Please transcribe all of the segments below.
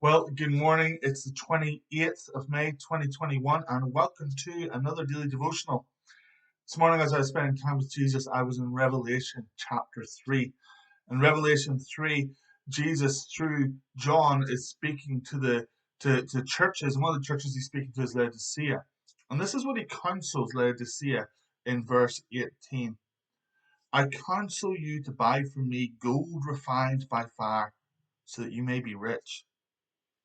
Well, good morning. It's the 28th of May, 2021, and welcome to another daily devotional. This morning, as I was spending time with Jesus, I was in Revelation chapter 3. In Revelation 3, Jesus, through John, is speaking to churches, and one of the churches he's speaking to is Laodicea. And this is what he counsels Laodicea in verse 18. I counsel you to buy from me gold refined by fire, so that you may be rich,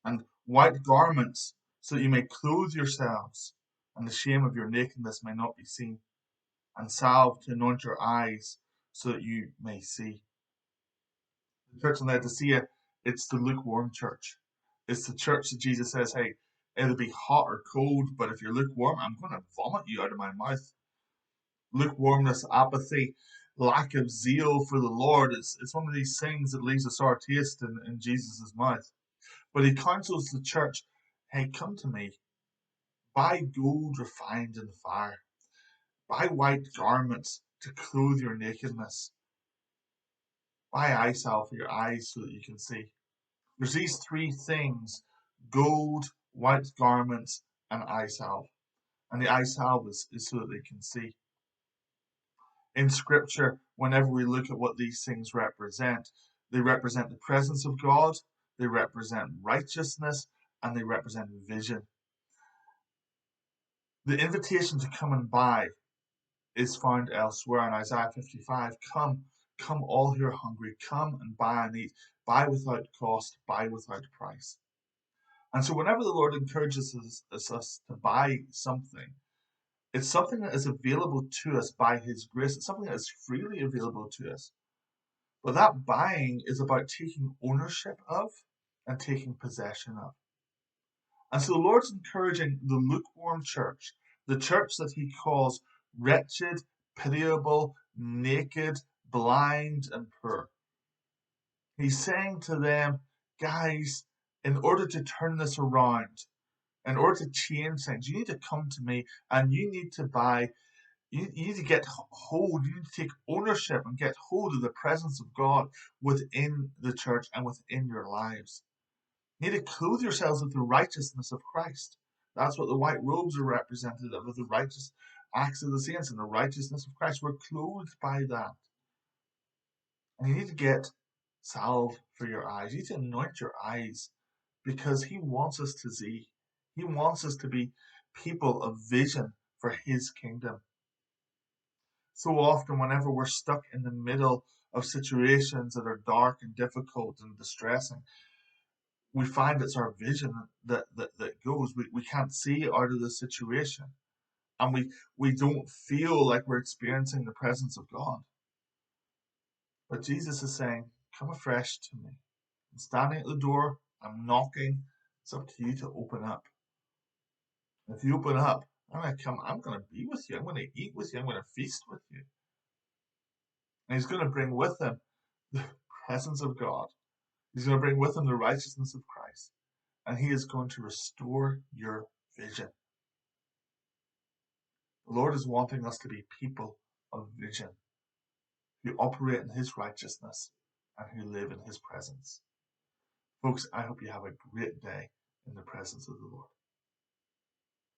and white garments, so that you may clothe yourselves, and the shame of your nakedness may not be seen, and salve to anoint your eyes, so that you may see. The church in Laodicea, it's the lukewarm church. It's the church that Jesus says, hey, it'll be hot or cold, but if you're lukewarm, I'm going to vomit you out of my mouth. Lukewarmness, apathy, lack of zeal for the Lord, it's one of these things that leaves a sour taste in Jesus' mouth. But he counsels the church, hey, come to me. Buy gold refined in fire. Buy white garments to clothe your nakedness. Buy eye salve for your eyes so that you can see. There's these three things: gold, white garments, and eye salve. And the eye salve is so that they can see. In Scripture, whenever we look at what these things represent, they represent the presence of God, they represent righteousness, and they represent vision. The invitation to come and buy is found elsewhere in Isaiah 55. Come all who are hungry, come and buy and eat. Buy without cost, buy without price. And so whenever the Lord encourages us to buy something, it's something that is available to us by His grace. It's something that is freely available to us. But that buying is about taking ownership of and taking possession of. And so the Lord's encouraging the lukewarm church, the church that He calls wretched, pitiable, naked, blind, and poor. He's saying to them, guys, in order to turn this around, in order to change things, you need to come to me and you need to buy, you need to get hold, you need to take ownership and get hold of the presence of God within the church and within your lives. You need to clothe yourselves with the righteousness of Christ. That's what the white robes are representative of the righteous acts of the saints and the righteousness of Christ. We're clothed by that. And you need to get salve for your eyes. You need to anoint your eyes because He wants us to see. He wants us to be people of vision for His kingdom. So often, whenever we're stuck in the middle of situations that are dark and difficult and distressing, we find it's our vision that goes. We can't see out of the situation. And we don't feel like we're experiencing the presence of God. But Jesus is saying, come afresh to me. I'm standing at the door. I'm knocking. It's up to you to open up. And if you open up, I'm going to come. I'm going to be with you. I'm going to eat with you. I'm going to feast with you. And He's going to bring with Him the presence of God. He's going to bring with Him the righteousness of Christ. And He is going to restore your vision. The Lord is wanting us to be people of vision, who operate in His righteousness and who live in His presence. Folks, I hope you have a great day in the presence of the Lord.